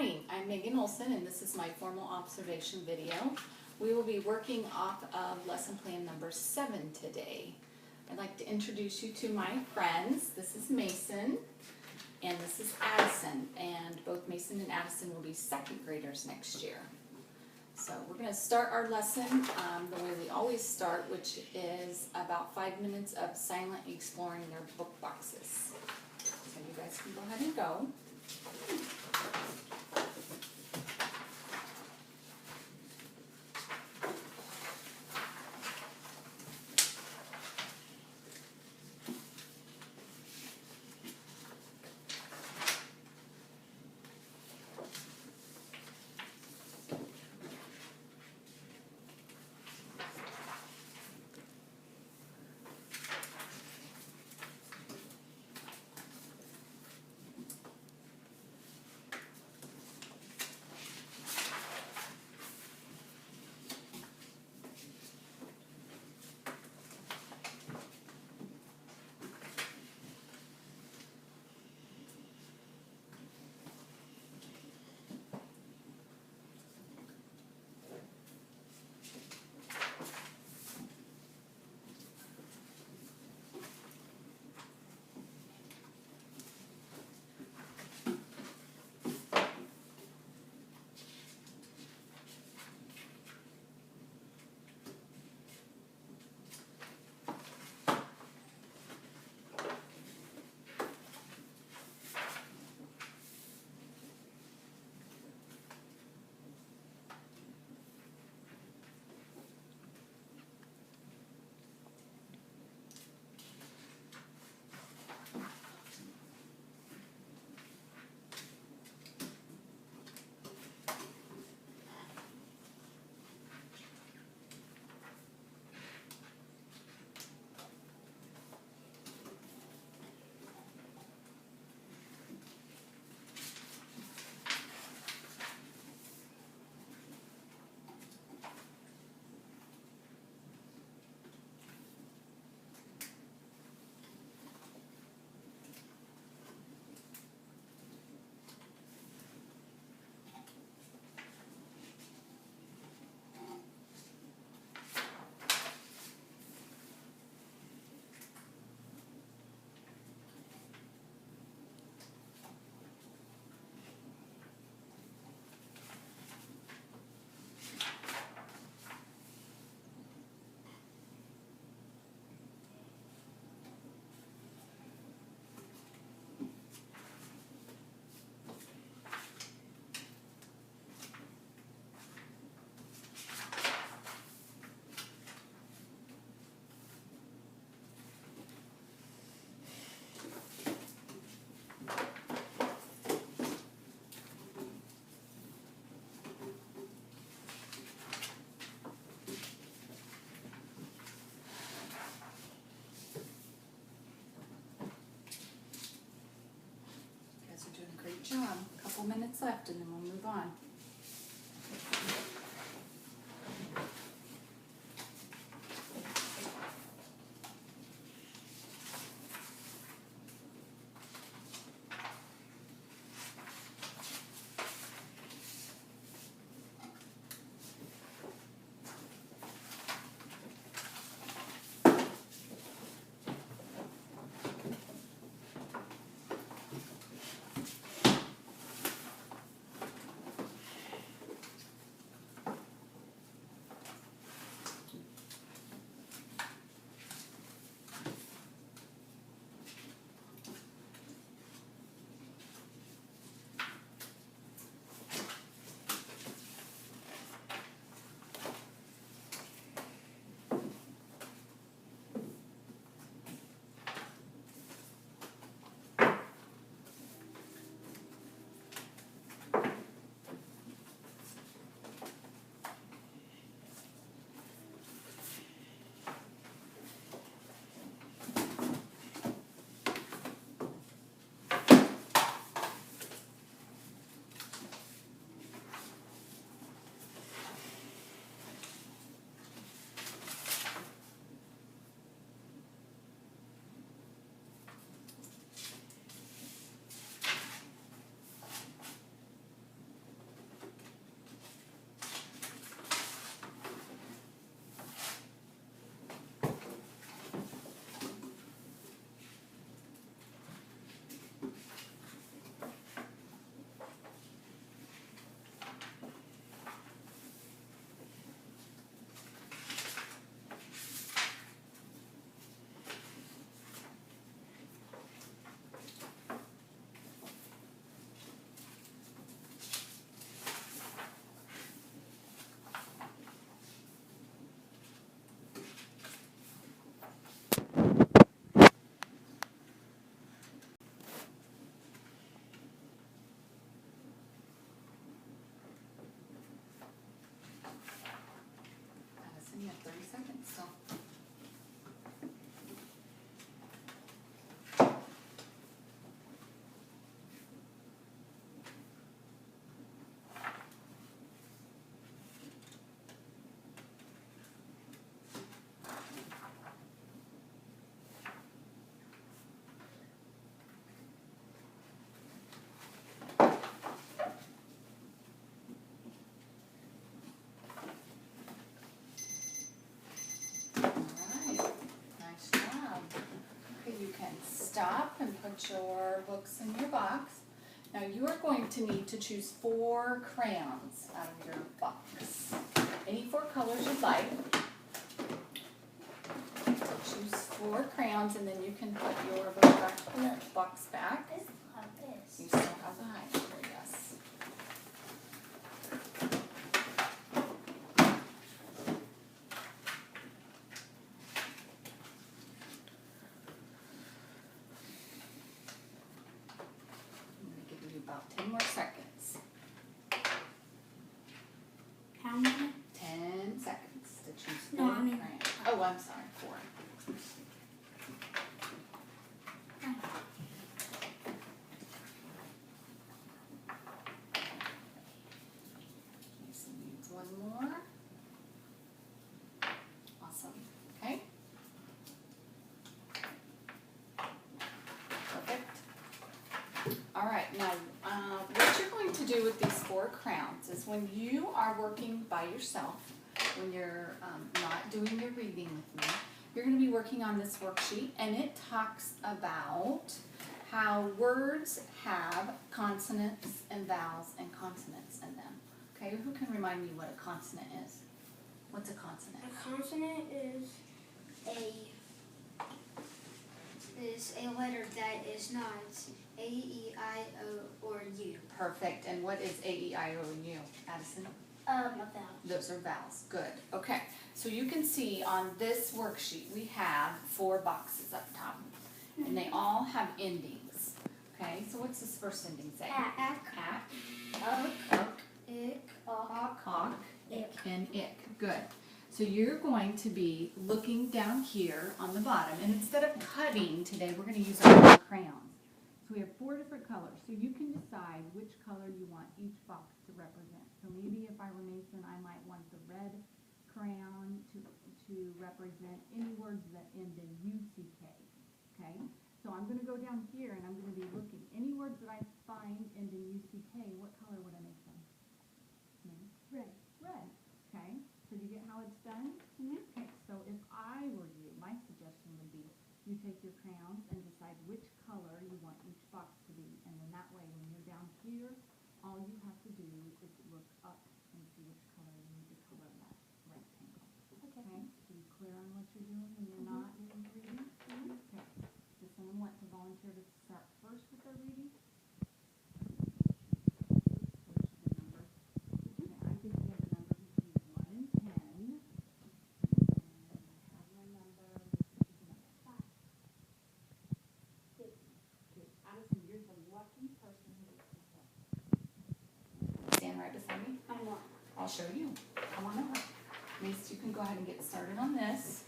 morning, I'm Megan Olson, and this is my formal observation video. We will be working off of lesson plan number 7 today. I'd like to introduce you to my friends. This is Mason, and this is Addison, and both Mason and Addison will be second graders next year. So we're going to start our lesson the way we always start, which is about 5 minutes of silently exploring their book boxes. So you guys can go ahead and go. Great job. A couple minutes left and then we'll move on. put your books in your box. Now you are going to need to choose 4 crayons out of your box. Any 4 colors you'd like. Choose 4 crayons and then you can put your box back. You still have the highlighter, yes. I'm going to give you about 10 more seconds. How many? 10 seconds to choose 4 No, I mean- crayons. Oh, I'm sorry, 4. Mason needs 1 more. Awesome. Okay. Perfect. All right. Now, what you're going to do with these 4 crowns is when you are working by yourself, when you're not doing your reading with me, you're going to be working on this worksheet, and it talks about how words have consonants and vowels and consonants in them. Okay, who can remind me what a consonant is? What's a consonant? A consonant is a letter that is not A, E, I, O, or U. Perfect. And what is A, E, I, O, and U? Addison? A vowel. Those are vowels. Good. Okay. So you can see on this worksheet we have 4 boxes up top. And they all have endings. Okay, so what's this first ending say? Ak, ik, Awk, and ick. Good. So you're going to be looking down here on the bottom, and instead of cutting today, we're going to use our crayons. So we have 4 different colors. So you can decide which color you want each box to represent. So maybe if I were Mason, I might want the red crayon to represent any words that end in UCK. Okay? So I'm going to go down here and I'm going to be looking. Any words that I find end in UCK, what color would I make them? Red. Red. Okay? So do you get how it's done? Okay. So if I were you, my suggestion would be you take your crayons and decide which color you want each box to be. And then that way when you're down here, all you have to do is look up and see which color you need to color that rectangle. Okay? So you clear on what you're doing when you're not doing your reading? Okay. Does someone want to volunteer to start first with their reading? Okay, I think we have a number between 1 and 10. And I have my number. This is number 5. Okay, Addison, you're the lucky person who gets this one. Stand right beside me. I'm not. I'll show you. Come on over. Mace, you can go ahead and get started on this.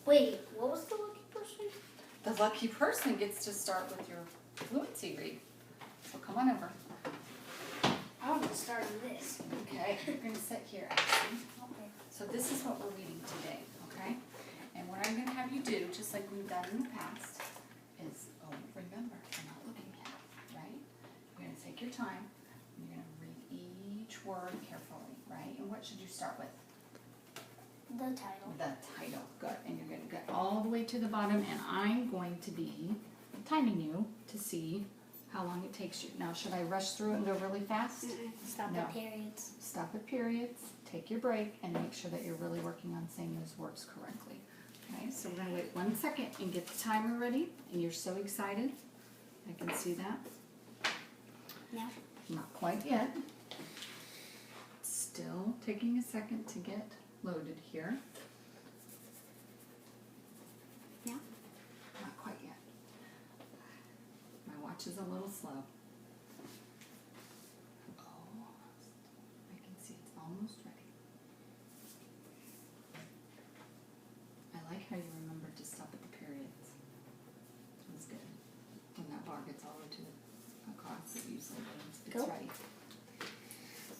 Wait, what was the lucky person? The lucky person gets to start with your fluency read. So come on over. I want to start on this. Okay, you're going to sit here, Addison. Okay. So this is what we're reading today, okay? And what I'm going to have you do, just like we've done in the past, is, remember, you're not looking at it, right? You're going to take your time, and you're going to read each word carefully, right? And what should you start with? The title. The title, good. And you're going to get all the way to the bottom, and I'm going to be timing you to see how long it takes you. Now, should I rush through it and go really fast? Stop No. at periods. Stop at periods, take your break, and make sure that you're really working on saying those words correctly. Okay, so we're going to wait 1 second and get the timer ready. And you're so excited. I can see that. No. Not quite yet. Still taking a second to get loaded here. Yeah. Not quite yet. My watch is a little slow. Oh, I can see it's almost ready. I like how you remembered to stop at the periods. That's good. When that bar gets all the way to across, it usually means it's Go. ready.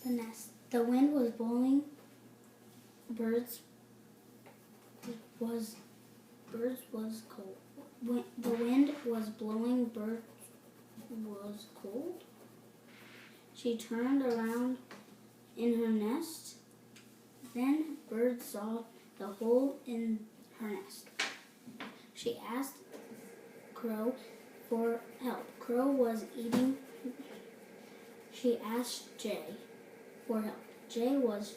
The nest. The wind was blowing. Birds was cold. The wind was blowing. Birds was cold. She turned around in her nest. Then Bird saw the hole in her nest. She asked Crow, for help. Crow was eating. She asked Jay for help. Jay was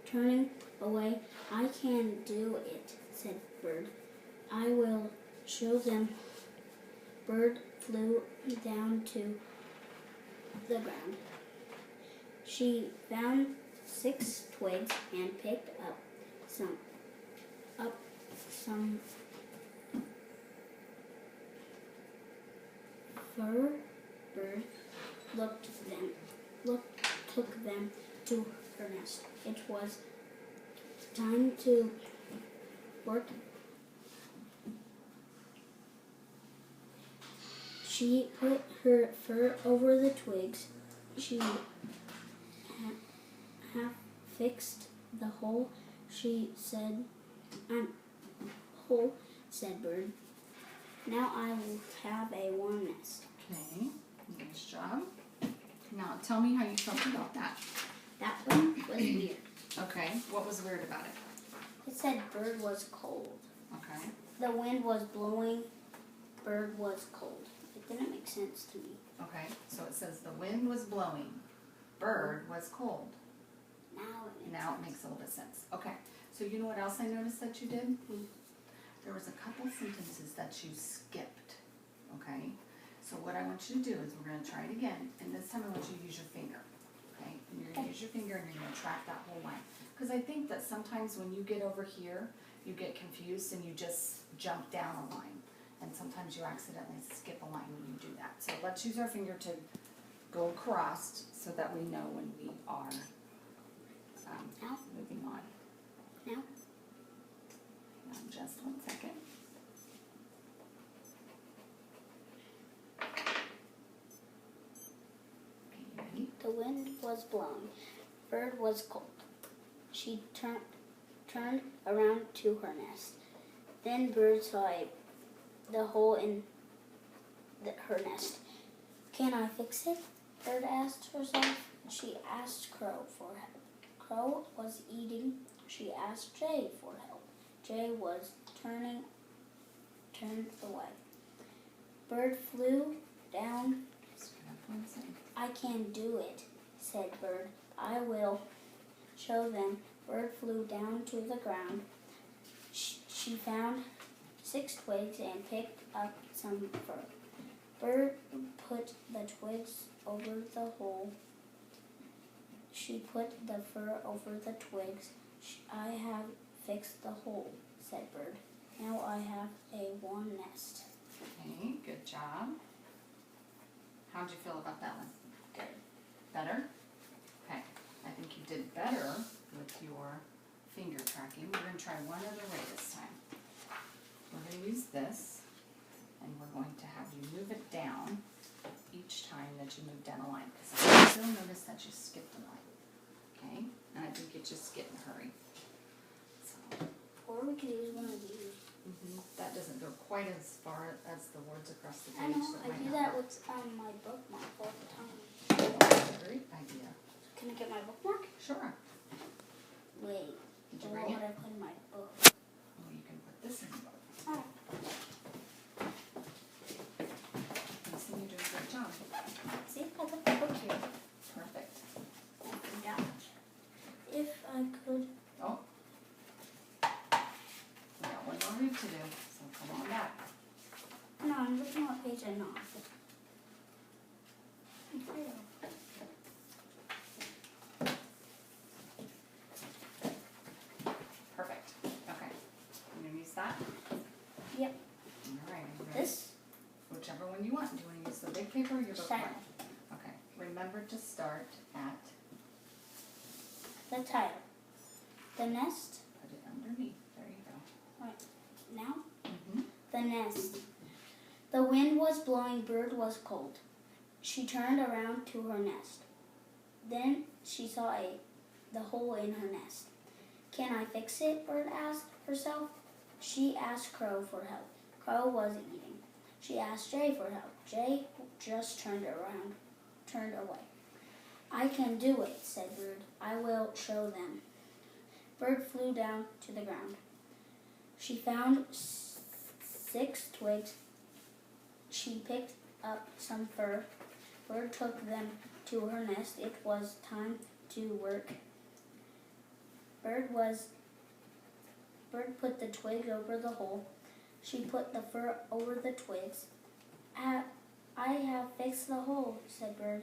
turning away. I can do it, said Bird. I will show them. Bird flew down to the ground. She found 6 twigs and picked up some fur. Bird took them to her nest. It was time to work. She put her fur over the twigs. She half fixed the hole. She said, hole, said Bird. Now I will have a warm nest. Okay, nice job. Now tell me how you felt about that. That one was weird. Okay, what was weird about it? It said Bird was cold. Okay. The wind was blowing. Bird was cold. It didn't make sense to me. Okay, so it says the wind was blowing. Bird was cold. Now it makes a little bit of sense. Okay, so you know what else I noticed that you did? There was a couple sentences that you skipped. Okay, so what I want you to do is we're going to try it again, and this time I want you to use your finger. Okay, and you're going to use your finger and you're going to track that whole line. Because I think that sometimes when you get over here, you get confused and you just jump down a line. And sometimes you accidentally skip a line when you do that. So let's use our finger to go across so that we know when we are moving on. Now? Now, just 1 second. Okay, you ready? The wind was blowing. Bird was cold. She turned around to her nest. Then Bird saw the hole in her nest. Can I fix it? Bird asked herself. She asked Crow for help. Crow was eating. She asked Jay for help. Jay was turned away. Bird flew down. I can do it, said Bird. I will show them. Bird flew down to the ground. She found 6 twigs and picked up some fur. Bird put the twigs over the hole. She put the fur over the twigs. I have fixed the hole, said Bird. Now I have a warm nest. Okay, good job. How'd you feel about that one? Good. Better? Okay, I think you did better with your finger tracking. We're going to try one other way this time. We're going to use this, and we're going to have you move it down each time that you move down a line, because I still notice that you skipped a line. Okay? And I think you just get in a hurry. So, Or we could use one of these. that doesn't go quite as far as the words across the I page. know, I do that with my bookmark all the time. That's a great idea. Can I get my bookmark? Sure. Wait. Did you What bring would it? I put in my book? Well, you can put this in the book. Oh. Listen, you're doing a great job. See, I put the book here. Perfect. Yeah. If I could. Oh. We got one more read to do, so come on back. No, I'm looking what page I'm on. Perfect. Okay. You gonna use that? Yep. All right. Are you ready? This? Whichever one you want. Do you want to use the big paper or your bookmark? Title. Okay. Remember to start at, The title. The nest. put it underneath. There you go. Right. Now? Mm-hmm. The nest. The wind was blowing. Bird was cold. She turned around to her nest. Then she saw the hole in her nest. Can I fix it? Bird asked herself. She asked Crow for help. Crow was eating. She asked Jay for help. Jay just turned away. I can do it, said Bird. I will show them. Bird flew down to the ground. She found 6 twigs She picked up some fur. Bird took them to her nest. It was time to work. Bird put the twigs over the hole. She put the fur over the twigs. I have fixed the hole, said Bird.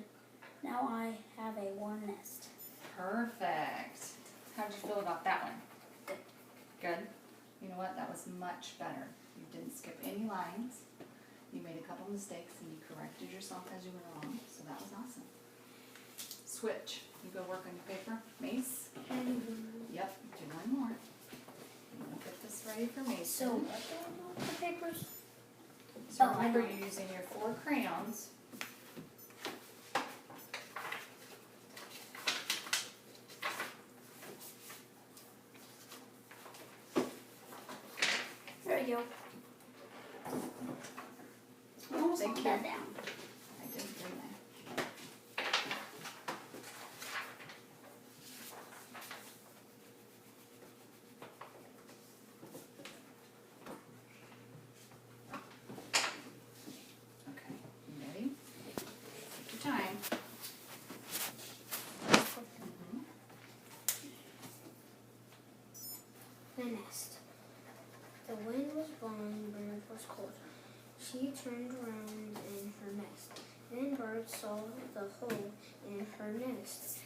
Now I have a warm nest. Perfect. How'd you feel about that one? Good. Good? You know what? That was much better. You didn't skip any lines. You made a couple mistakes and you corrected yourself as you went along. So that was awesome. Switch. You go work on your paper. Mace? Yep. Do one more. I'm going to get this ready for Mason. So what do I do with the papers? So I remember, know. you're using your 4 crayons. There you go. You almost Thank put you. that down. I didn't bring that. Okay, you ready? Take your time. The nest. The wind was blowing, Bird was cold. She turned around in her nest. Then Bird saw the hole in her nest.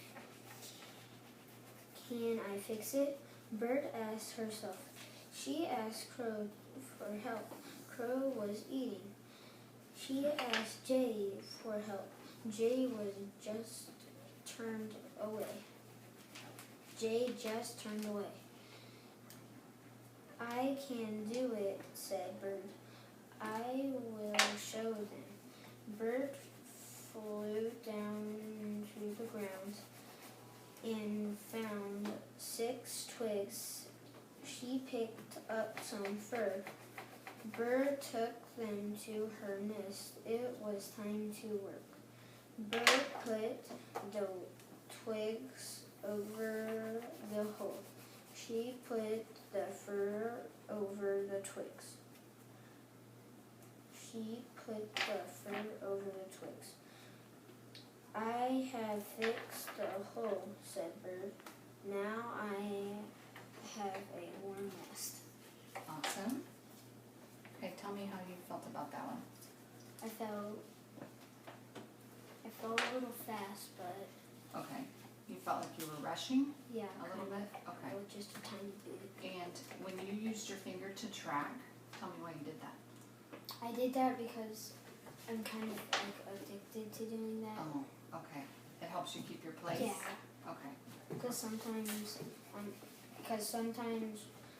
Can I fix it? Bird asked herself. She asked Crow for help. Crow was eating. She asked Jay for help. Jay was just turned away. Jay just turned away. I can do it, said Bird. I will show them. Bird flew down to the ground and found 6 twigs. She picked up some fur. Bird took them to her nest. It was time to work. Bird put the twigs over the hole. She put the fur over the twigs. She put the fur over the twigs. I have fixed the hole, said Bird. Now I have a warm nest. Awesome. Okay, tell me how you felt about that one. I felt a little fast, but Okay. You felt like you were rushing yeah, a little bit? I Okay. was just a tiny bit. And when you used your finger to track, tell me why you did that. I did that because I'm kind of like addicted to doing that. Oh, okay. It helps you keep your place? Yeah. Okay. Because sometimes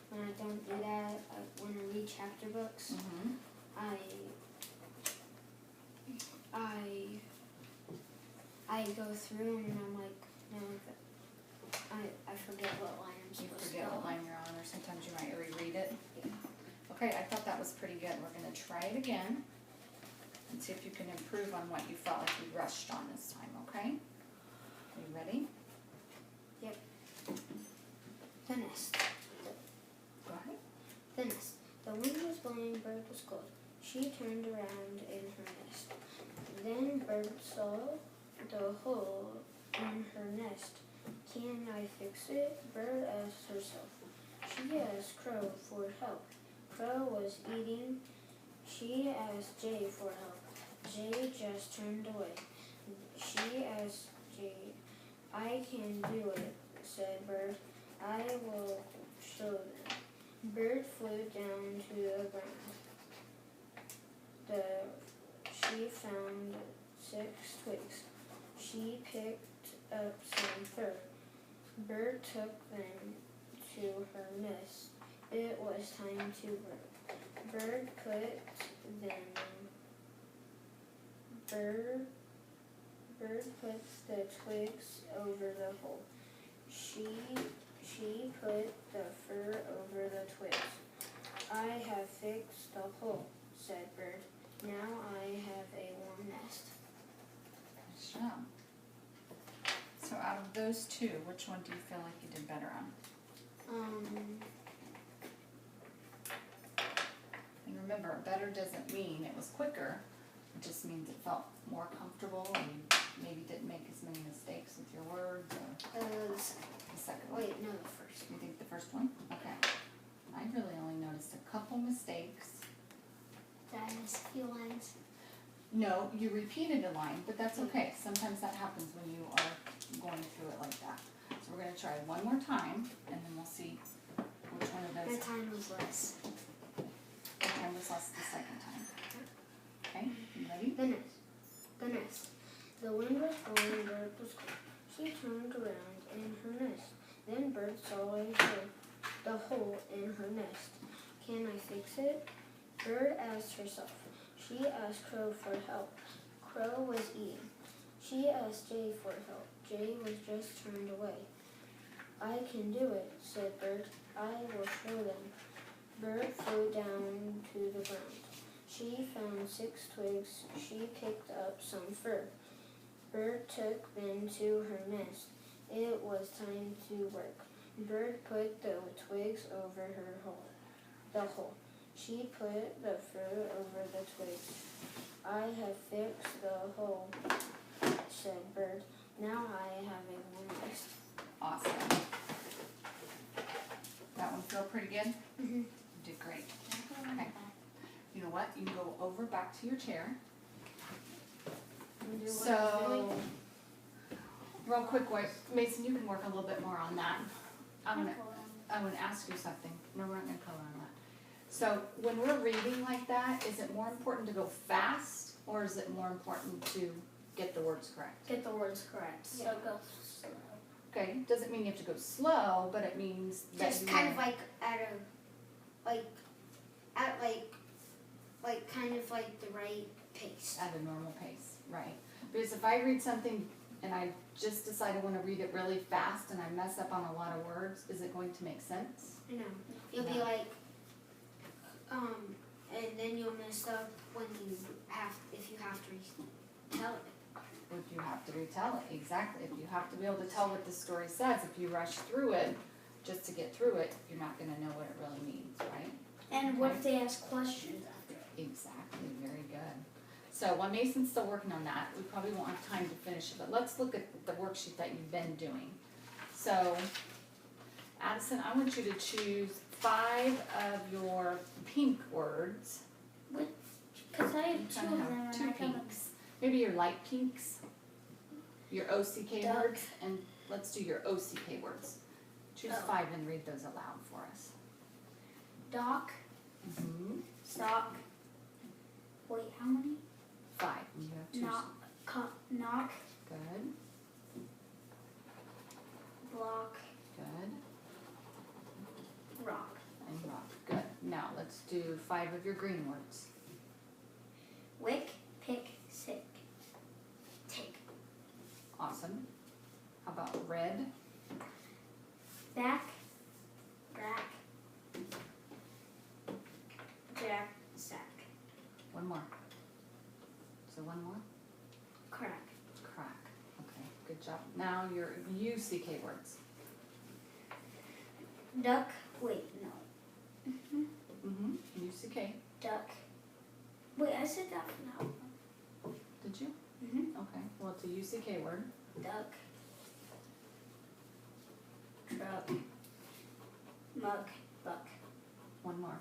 when I don't do that, when I read chapter books, Mm-hmm. I go through them and I'm like, no, I forget what line I'm You supposed to forget go what on. line you're on, or sometimes you might reread it. Yeah. Okay, I thought that was pretty good. We're gonna try it again and see if you can improve on what you felt like you rushed on this time, okay? Are you ready? The nest. Go ahead. The nest. The wind was blowing, Bird was cold. She turned around in her nest. Then Bird saw the hole in her nest. Can I fix it? Bird asked herself. She asked Crow for help. Crow was eating. She asked Jay for help. Jay just turned away. She asked Jay. I can do it, said Bird. I will show them. Bird flew down to the ground. She found 6 twigs. She picked up some fur. Bird took them to her nest. It was time to work. Bird put the twigs over the hole. She put the fur over the twigs. I have fixed the hole, said Bird. Now I have a warm nest. Good job. So out of those two, which one do you feel like you did better on? Um, And remember, better doesn't mean it was quicker. It just means it felt more comfortable and you maybe didn't make as many mistakes with your words or The the second one? wait, no, the first. You think the first one? Okay. I really only noticed a couple mistakes. Did I miss a few lines? No, you repeated a line, but that's okay. Sometimes that happens when you are going through it like that. So we're gonna try one more time and then we'll see which one of My those time was less. time was less the second time. Okay, you ready? The nest. The wind was blowing, Bird was cold. She turned around in her nest. Then Bird saw the hole in her nest. Can I fix it? Bird asked herself. She asked Crow for help. Crow was eating. She asked Jay for help. Jay was just turned away. I can do it, said Bird. I will show them. Bird flew down to the ground. She found 6 twigs. She picked up some fur. Bird took them to her nest. It was time to work. Bird put the twigs over the hole. She put the fur over the twigs. I have fixed the hole, said Bird. Now I have a warm nest. Awesome. That one feel pretty good? Mm-hmm. You did great. Okay. You know what? You can go over back to your chair. So, real quick, Mason, you can work a little bit more on that. I'm gonna ask you something. No, we're not gonna color on that. So, when we're reading like that, is it more important to go fast, or is it more important to get the words correct? Get the words correct. So go slow. Okay, doesn't mean you have to go slow, but it means that Just you kind are of like kind of like the right pace. at a normal pace, right? Because if I read something and I just decide I want to read it really fast and I mess up on a lot of words, is it going to make sense? No, you'll be No. like, and then you'll mess up when if you have to tell it. If you have to retell it, exactly. If you have to be able to tell what the story says, if you rush through it just to get through it, you're not going to know what it really means, right? And what if they ask questions after? Exactly, very good. So while Mason's still working on that, we probably won't have time to finish it, but let's look at the worksheet that you've been doing. So, Addison, I want you to choose 5 of your pink words. Because I You have 2 kinda of have them. 2 and I got pinks. Maybe your light pinks, your OCK Duck. words, and let's do your OCK words. Choose Oh. 5 and read those aloud for us. Dock, Mm-hmm. sock. Wait, how many? 5. You have 2. Knock, Good, block, good, rock. and rock. Good. Now let's do 5 of your green words. Wick, pick, sick, take. Awesome. How about red? Back, rack, jack, sack. One more. So one more. Crack. Crack. Okay, good job. Now your UCK words. Duck, wait, no. Mm-hmm. UCK. Duck. Wait, I said that no. Did you? Mm-hmm. Okay. Well, it's a UCK word. Duck. Truck. Mug, buck, One more.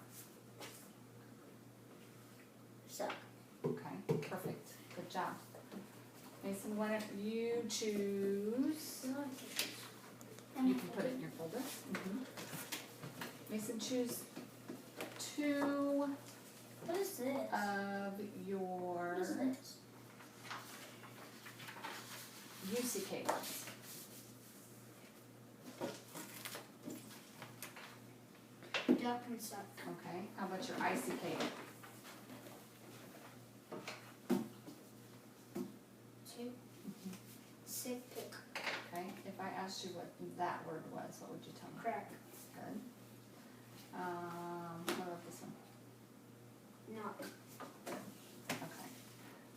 suck. Okay. Perfect. Good job. Mason, why don't you choose? You can put it in your folder. Mm-hmm. Mason, choose 2 What is this? of your What is this? UCK words. Duck and suck. Okay. How about your ICK? 2. Sick, pick. Okay. If I asked you what that word was, what would you tell me? Crack. Good. What about this one? Knock. Okay.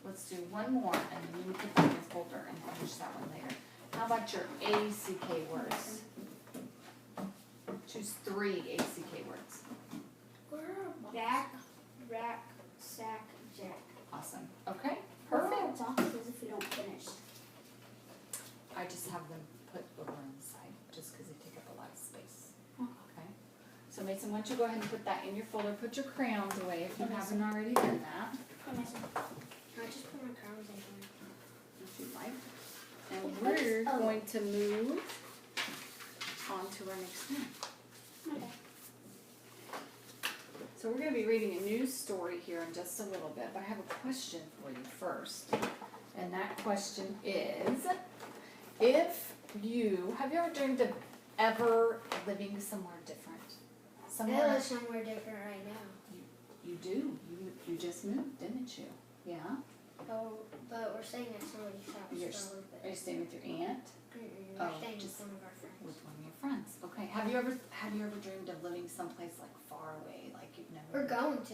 Let's do one more and then you can put that in your folder and finish that one later. How about your ACK words? Choose 3 ACK words. Back, rack, sack, jack. Awesome. Okay, What are perfect. our boxes if we don't finish? I just have them put over on the side, just because they take up a lot of space. Oh. Okay. So Mason, why don't you go ahead and put that in your folder, put your crayons away if you Okay, haven't already done that, I just put my crowns in here. if you'd like. And What is- we're oh. going to move on to our next one. Okay. So we're going to be reading a news story here in just a little bit, but I have a question for you first. And that question is, have you ever dreamed of ever living somewhere different? I Somewhere live somewhere different right now. you do. You just moved, didn't you? Yeah. But we're staying at somebody's house You're for a little Are bit. you staying with your aunt? We're Oh, staying just with one of our friends. with one of your friends? Okay. Have you ever dreamed of living someplace like far away, like you've never? We're going to.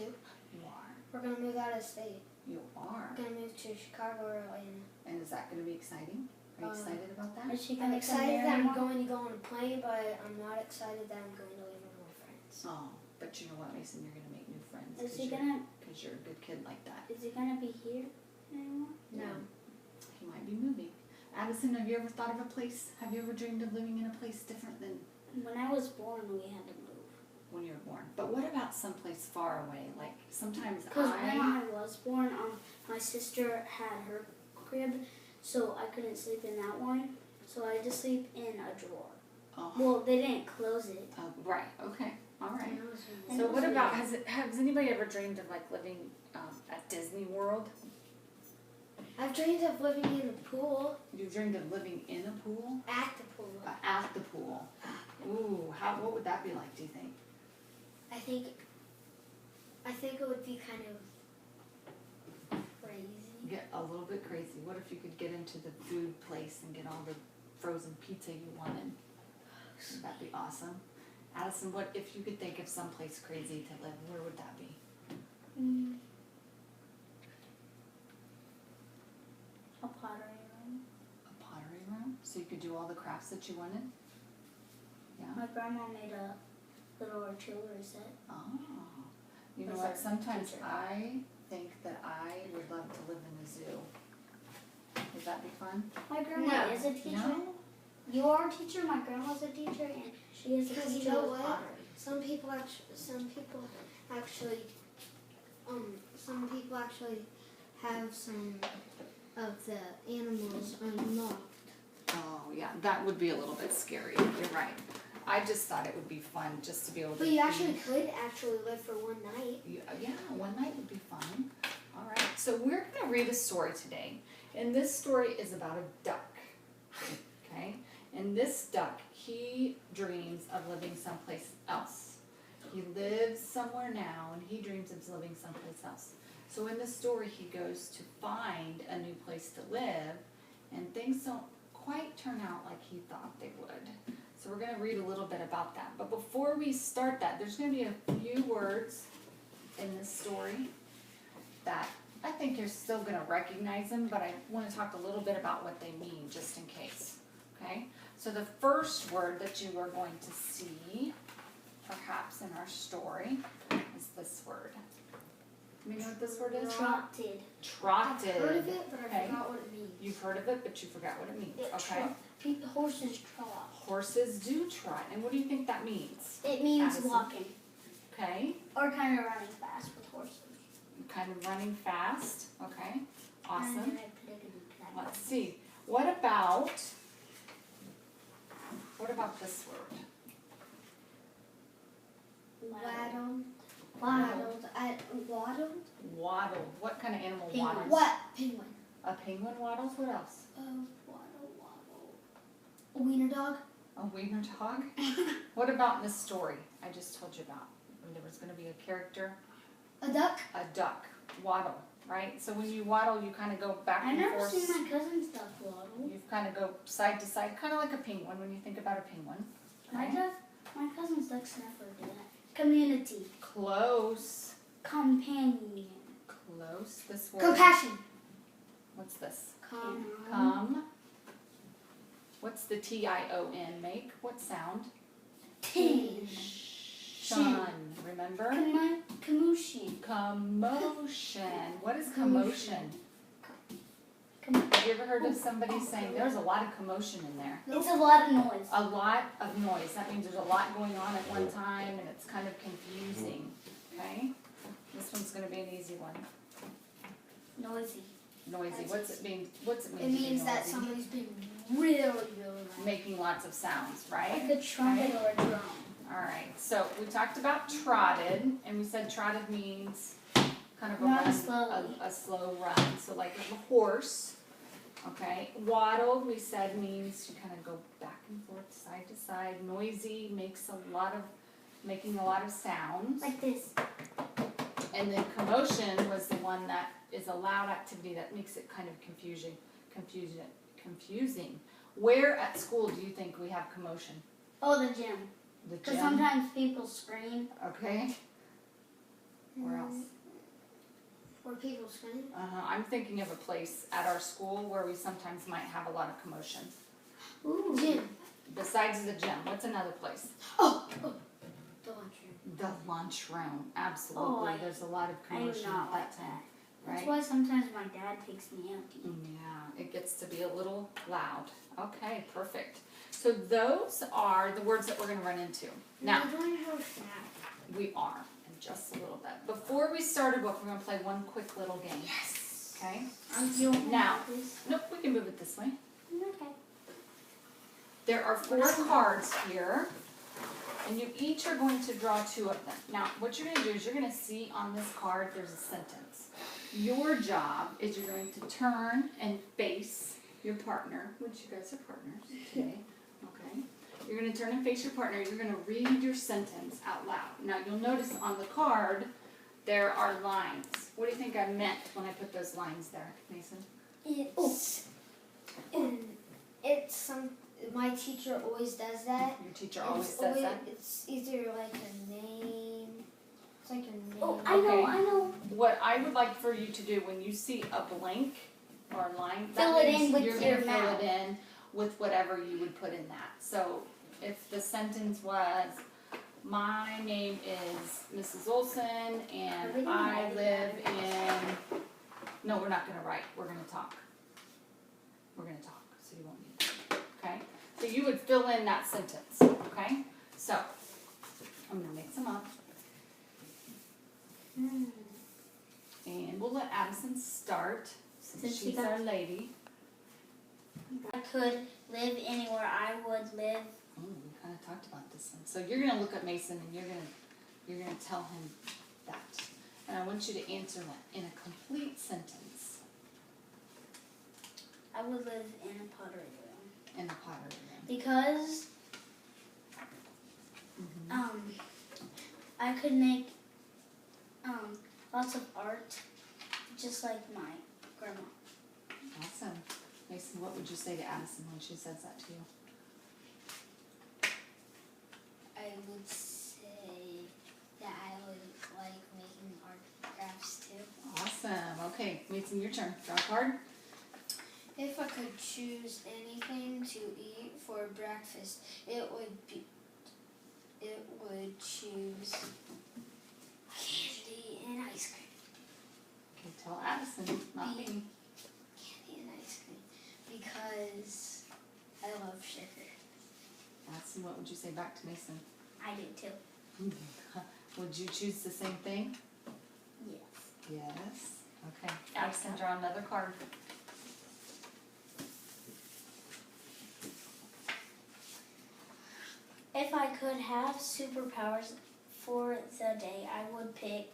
You are. We're gonna move out of state. You are. We're gonna move to Chicago or Atlanta. And is that going to be exciting? Are you excited about that? Is she I'm gonna come excited here that I'm anymore? going to go on a plane, but I'm not excited that I'm going to live with more friends. Oh, but you know what, Mason? You're going to make new friends Is he because gonna? you're a good kid like that. Is he gonna be here anymore? No. He might be moving. Addison, have you ever thought of a place? Have you ever dreamed of living in a place different than When I was born, we had to move. when you were born? But what about someplace far away? Like sometimes Because when I. I was born, my sister had her crib, so I couldn't sleep in that one. So I had to sleep in a drawer. Oh, Well, they didn't close it. right. Okay. All right. And So it what was about weird. has anybody ever dreamed of like living at Disney World? I've dreamed of living in the pool. You dreamed of living in a pool? At the pool. At the pool. Ooh, what would that be like? Do you think? I think it would be kind of crazy. Get a little bit crazy. What if you could get into the food place and get all the frozen pizza you wanted? Would that be awesome? Addison, what if you could think of someplace crazy to live? Where would that be? A pottery room. A pottery room? So you could do all the crafts that you wanted? Yeah. My grandma made a little artillery set. Oh. You know Was what? our Sometimes teacher. I think that I would love to live in the zoo. Would that be fun? My grandma No. is a teacher. No? You are a teacher. My grandma's a teacher, and she is a Because you teacher know with what? pottery. Some people actually have some of the animals unlocked. Oh, yeah. That would be a little bit scary. You're right. I just thought it would be fun just to be able to. But you actually could live for one night. Yeah, one night would be fun. All right. So we're going to read a story today. And this story is about a duck. Okay? And this duck, he dreams of living someplace else. He lives somewhere now and he dreams of living someplace else. So in the story, he goes to find a new place to live and things don't quite turn out like he thought they would. So we're going to read a little bit about that. But before we start that, there's going to be a few words in this story that I think you're still going to recognize them, but I want to talk a little bit about what they mean just in case. Okay? So the first word that you are going to see, perhaps in our story, is this word. You know what this word is? Trotted. Trotted. I've heard of it, but I Okay. forgot what it means. You've heard of it, but you forgot what it means. Okay? Horses trot. Horses do trot. And what do you think that means? It means Addison. walking. Okay? Or kind of running fast with horses. Kind of running fast. Okay? Awesome. And then I put it in the Let's see. What about this word? Waddled. Waddled. Waddled? Waddle. What kind of animal Penguin. waddles? What? Penguin. A penguin waddles? What else? Waddle. A wiener dog? A wiener dog? What about in this story I just told you about? When there was going to be a character? A duck? A duck. Waddle. Right? So when you waddle, you kind of go back I've and never forth. seen my cousin's duck waddle. You kind of go side to side, kind of like a penguin when you think about a penguin. My Okay? duck, my cousin's ducks never do that. Community. Close. Companion. Close. This word. Compassion. What's this? Come. What's the T-I-O-N make? What sound? Tin. Shun. Remember? Commotion. Commotion. What is commotion? Have you ever heard of somebody saying there's a lot of commotion in there? It's a lot of noise. A lot of noise. That means there's a lot going on at one time and it's kind of confusing. Okay? This one's going to be an easy one. Noisy. Noisy. What's it mean? What's it mean? It to be means that noisy? somebody's being really loud. Making lots of sounds, right? Like a trumpet Okay. or a drum. All right. So we talked about trotted, and we said trotted means kind of a Run run, slowly. a slow run. So like a horse. Okay. Waddled, we said, means you kind of go back and forth, side to side. Noisy makes making a lot of sounds. Like this. And then commotion was the one that is a loud activity that makes it kind of confusing. Where at school do you think we have commotion? Oh, the gym. The Because gym? sometimes people scream. Okay. Where else? Where people scream. I'm thinking of a place at our school where we sometimes might have a lot of commotion. Ooh. Gym. Besides the gym, what's another place? Oh, the lunchroom. The lunchroom. Absolutely. Oh, There's a lot of I do commotion not at like that time. that. Right? That's why sometimes my dad takes me out to eat. Yeah, it gets to be a little loud. Okay, perfect. So those are the words that we're going to run into. Now, We're going to have a snack. we are in just a little bit. Before we start our book, we're going to play one quick little game. Yes. Okay? You want Now. this? Nope, we can move it this way. Okay. There are 4 cards here, and you each are going to draw 2 of them. Now, what you're going to do is you're going to see on this card there's a sentence. Your job is you're going to turn and face your partner, which you guys are partners today, okay? You're going to turn and face your partner. You're going to read your sentence out loud. Now, you'll notice on the card there are lines. What do you think I meant when I put those lines there, Mason? It's some. My teacher always does that. Your teacher always says that? It's either like a name. It's like a name. Oh, Okay. I know. What I would like for you to do when you see a blank or a line, Fill that it means in with you're your gonna fill mouth. it in with whatever you would put in that. So if the sentence was, my name is Mrs. Olson and Are we gonna I write live that? in, no, we're not gonna write, we're gonna talk. We're gonna talk, so you won't need that, okay? So you would fill in that sentence, okay? So, I'm gonna mix them up. And we'll let Addison start, since Since she she's got- our lady. If I could live anywhere, I would live. Oh, we kind of talked about this one. So you're gonna look at Mason and you're gonna tell him that. And I want you to answer that in a complete sentence. I would live in a pottery room. In the pottery room. Because I could make lots of art just like my grandma. Awesome. Mason, what would you say to Addison when she says that to you? I would say that I would like making art crafts too. Awesome. Okay, Mason, your turn. Draw a card. If I could choose anything to eat for breakfast, it would choose candy and ice cream. Okay, tell Addison, not me. Candy and ice cream. Because I love sugar. Addison, what would you say back to Mason? I do too. Would you choose the same thing? Yes. Yes. Okay. Addison, draw another card. If I could have superpowers for the day, I would pick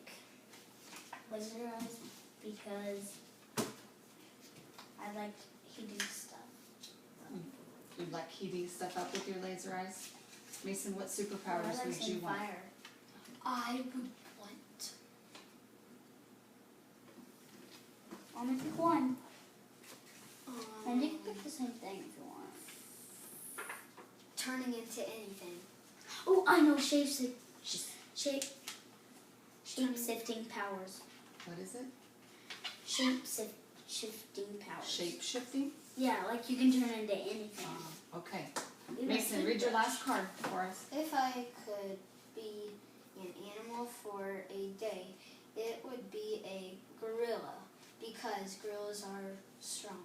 Wizard Eyes because I like heating stuff. You'd like heating stuff up with your laser eyes? Mason, what I superpowers like would you seeing want? fire. I would want Only pick one. And you can um, pick the same thing if you want. turning into anything. Oh, I know shape-shifting powers. What is it? Shape-shifting powers. Shape shifting? Yeah, like you can turn into anything. Okay. Even Mason, read your last card for us. If I could be an animal for a day, it would be a gorilla because gorillas are strong.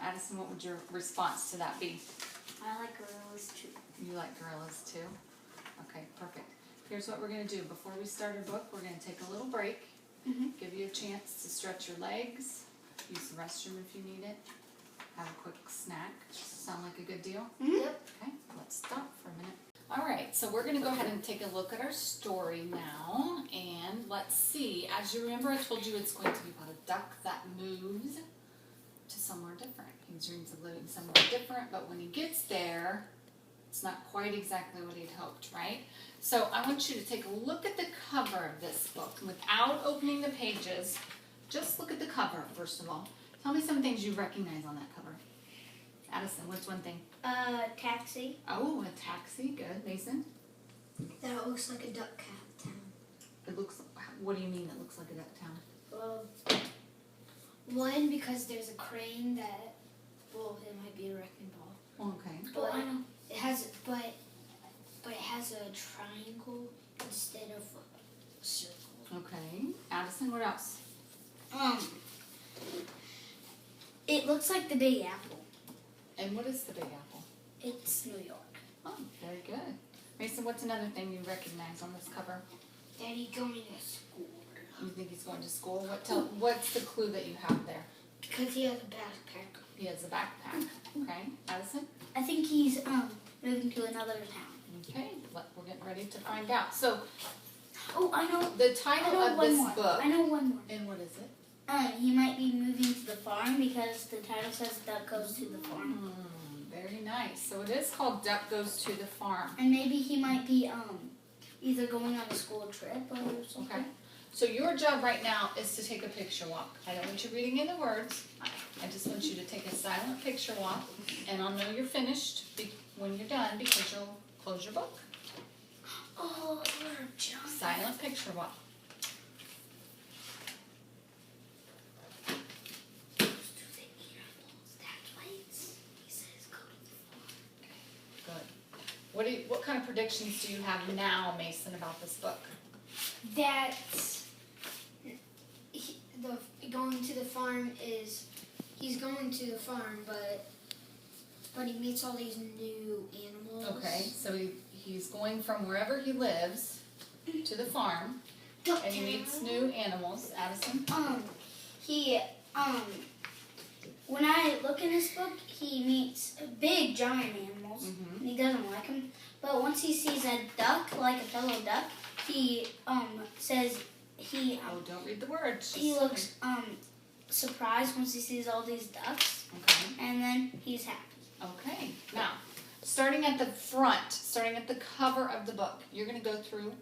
Addison, what would your response to that be? I like gorillas too. You like gorillas too? Okay, perfect. Here's what we're going to do. Before we start our book, we're going to take a little break, give you a chance to stretch your legs, use the restroom if you need it, have a quick snack. Sound like a good deal? Yep. Okay, let's stop for a minute. All right, so we're going to go ahead and take a look at our story now, and let's see. As you remember, I told you it's going to be about a duck that moves to somewhere different. He dreams of living somewhere different, but when he gets there, it's not quite exactly what he'd hoped, right? So I want you to take a look at the cover of this book. Without opening the pages, just look at the cover, first of all. Tell me some things you recognize on that cover. Addison, what's one thing? Taxi. Oh, a taxi. Good. Mason? That looks like a duck town. It looks, what do you mean it looks like a duck town? Well, one, because there's a crane that, well, it might be a wrecking ball. Okay. But it has, but it has a triangle instead of a circle. Okay. Addison, what else? It looks like the Big Apple. And what is the Big Apple? It's New York. Oh, very good. Mason, what's another thing you recognize on this cover? Daddy going to school. You think he's going to school? What's the clue that you have there? Because he has a backpack. He has a backpack. Okay. Addison? I think he's moving to another town. Okay. We're getting ready to find out. So, Oh, I know. the title of this book. I know one more. And what is it? He might be moving to the farm because the title says Duck Goes to the Farm. Very nice. So it is called Duck Goes to the Farm. And maybe he might be either going on a school trip or something. Okay. So your job right now is to take a picture walk. I don't want you reading in the words. I just want you to take a silent picture walk, and I'll know you're finished when you're done because you'll close your book. Oh, we're jumping. Silent picture walk. Good. What kind of predictions do you have now, Mason, about this book? That going to the farm is, he's going to the farm, but he meets all these new animals. Okay, so he's going from wherever he lives to the farm, and he meets new animals. Addison? When I look in this book, he meets big giant animals, and he doesn't like them. But once he sees a duck, like a fellow duck, he says he. Oh, don't read the words. He looks surprised once he sees all these ducks, and then he's happy. Okay, now, starting at the front, starting at the cover of the book, you're going to go through,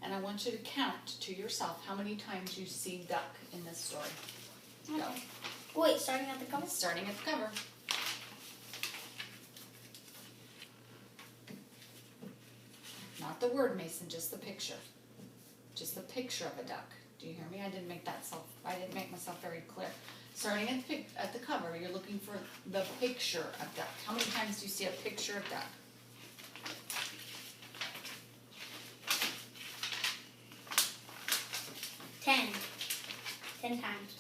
and I want you to count to yourself how many times you see duck in this story. Go. Wait, starting at the cover? Starting at the cover. Not the word, Mason, just the picture. Just the picture of a duck. Do you hear me? I didn't make myself very clear. Starting at the cover, you're looking for the picture of duck. How many times do you see a picture of duck? Ten. 10 times.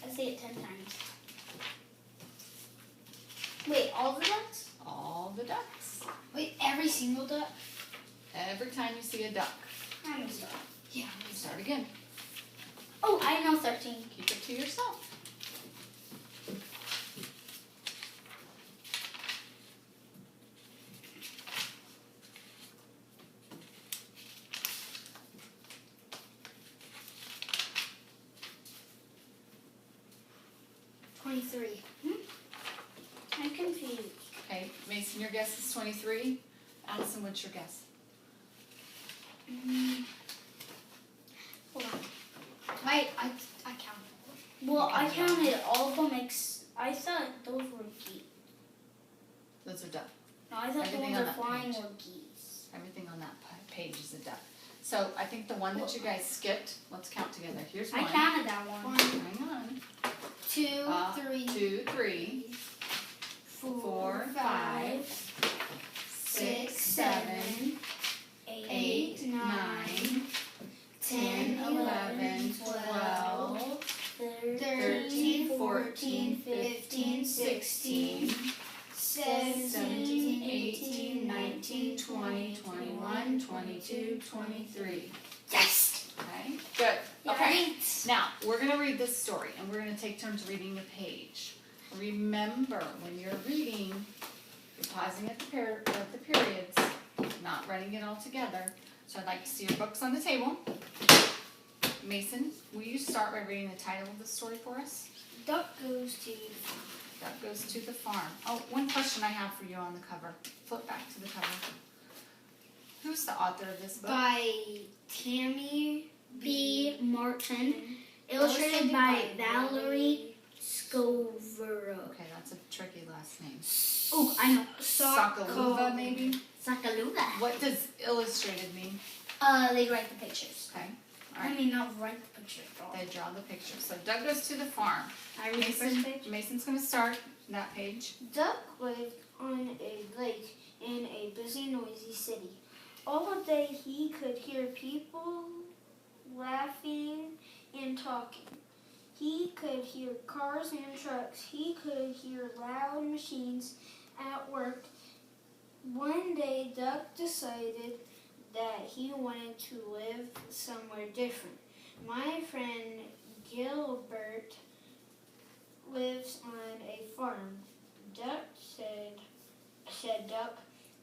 I see it 10 times. Wait, all the ducks? All the ducks. Wait, every single duck? Every time you see a duck. I'm gonna start. Yeah. Start again. Oh, I know 13. Keep it to yourself. I'm confused. Okay, Mason, your guess is 23. Addison, what's your guess? Hold on. I counted. Well, I counted all of them. I thought those were geese. Those are duck. No, I thought the Everything ones on that that are flying page. were geese. Everything on that page is a duck. So I think the one that you guys skipped, let's count together. Here's one. I counted that one. Hang on. 2, 3, 2, 3, 4, 5, 6, 7, 8, 9, 10, 11, 12, 13, 14, 15, 16, 17, 18, 19, 20, 21, 22, 23. Yes. Okay, good. Okay, now we're going to read this story and we're going to take turns reading the page. Remember, when you're reading, you're pausing at the periods, not writing it all together. So I'd like to see your books on the table. Mason, will you start by reading the title of the story for us? Duck goes to Duck goes to the farm. Oh, one question I have for you on the cover. Flip back to the cover. Who's the author of this book? by Tammy B. Martin, illustrated by Valerie Scovero. Okay, that's a tricky last name. Oh, I know. Sakaluva, maybe? Sakaluva. What does illustrated mean? They write the pictures. Okay, all I right. mean, not write the picture at all. They draw the picture. So Doug goes to the farm. I read the first page. Mason's going to start that page. Duck lived on a lake in a busy, noisy city. All day he could hear people laughing and talking. He could hear cars and trucks. He could hear loud machines at work. One day, Duck decided that he wanted to live somewhere different. My friend Gilbert lives on a farm. Duck said Duck,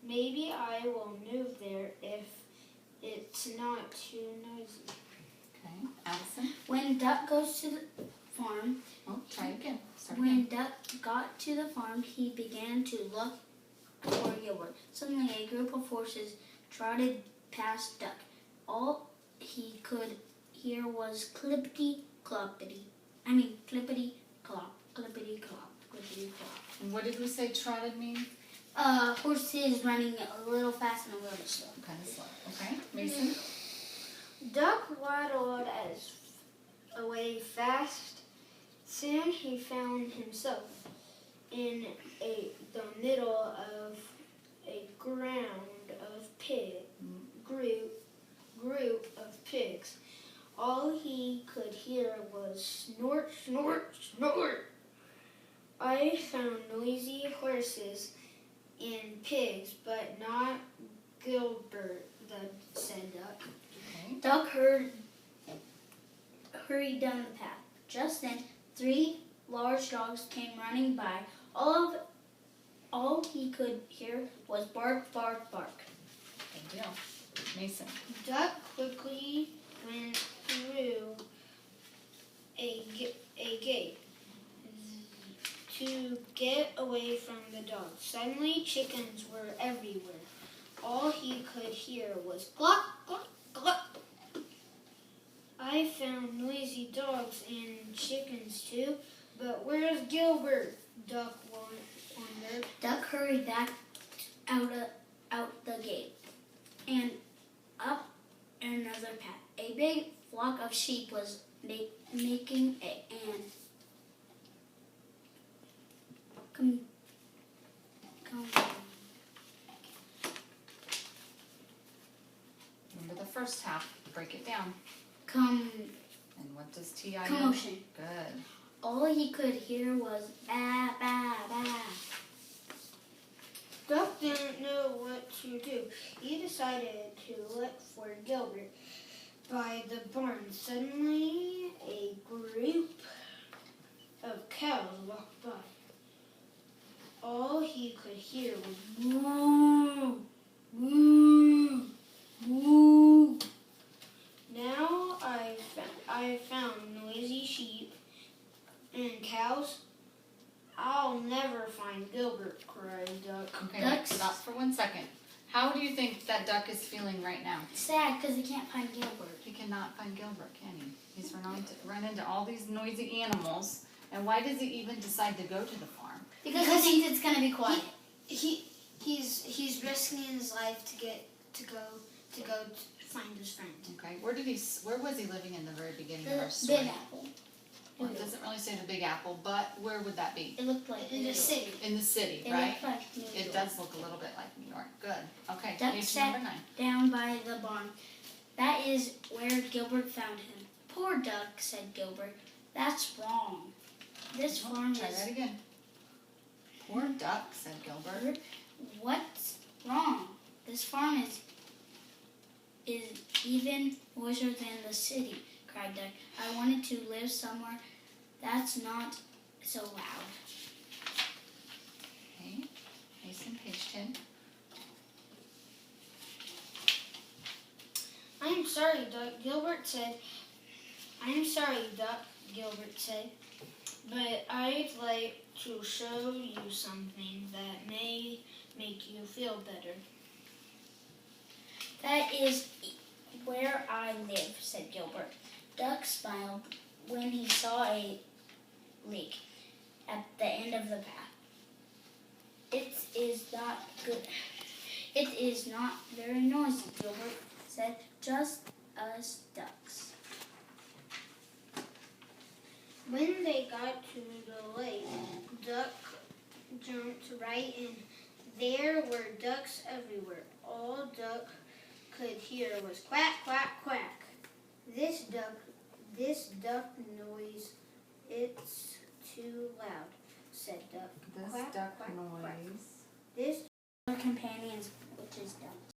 maybe I will move there if it's not too noisy. Okay, Allison. When Duck goes to the farm, Oh, try again. Start when again. Duck got to the farm, he began to look for Gilbert. Suddenly, a group of horses trotted past Duck. All he could hear was clippity cloppity. Clippity clop, clippity clop, clippity clop. And what did we say trotted mean? Horses running a little fast and a little slow. Kind of slow. Okay, Mason. Duck waddled away fast. Soon he found himself in the middle of a group of pigs. All he could hear was snort, snort, snort. I found noisy horses and pigs, but not Gilbert, said Duck. Okay. Duck hurried down the path. Just then, 3 large dogs came running by. All he could hear was bark, bark, bark. Good deal. Mason. Duck quickly went through a gate to get away from the dogs. Suddenly, chickens were everywhere. All he could hear was cluck, cluck, cluck. I found noisy dogs and chickens too, but where's Gilbert? Duck wondered. Duck hurried back out the gate and up another path. A big flock of sheep was making an Remember the first half. Break it down. And what does T.I. know? commotion. Good. All he could hear was ba ba ba. Duck didn't know what to do. He decided to look for Gilbert by the barn. Suddenly, a group of cows walked by. All he could hear was moo, moo, moo. Now I found noisy sheep and cows. I'll never find Gilbert, cried Duck. Okay, Ducks. stop for 1 second. How do you think that Duck is feeling right now? Sad because he can't find Gilbert. He cannot find Gilbert, can he? He's run into all these noisy animals. And why does he even decide to go to the farm? Because he thinks it's gonna be quiet. He's risking his life to go find his friend. Okay, where was he living in the very beginning of The our story? Big Apple. Well, it doesn't really say the Big Apple, but where would that be? It looked like In New the York. city. In the city, It right? looked like New York. It does look a little bit like New York. Good. Okay, Duck page sat number 9. down by the barn. That is where Gilbert found him. Poor Duck, said Gilbert. That's wrong. This farm Try is that again. Poor duck, said Gilbert. What's wrong? This farm is even noisier than the city, cried Duck. I wanted to live somewhere that's not so loud. Okay, Mason, page 10. I'm sorry, Duck, Gilbert said. I'm sorry, Duck, Gilbert said, but I'd like to show you something that may make you feel better. That is where I live, said Gilbert. Duck smiled when he saw a leak at the end of the path. It is not good. It is not very noisy, Gilbert said. Just us ducks. When they got to the lake, Duck jumped right in. There were ducks everywhere. All Duck could hear was quack, quack, quack. This duck noise, it's too loud, said Duck. This Quack, duck quack, noise. quack. This Our companions, which is ducks.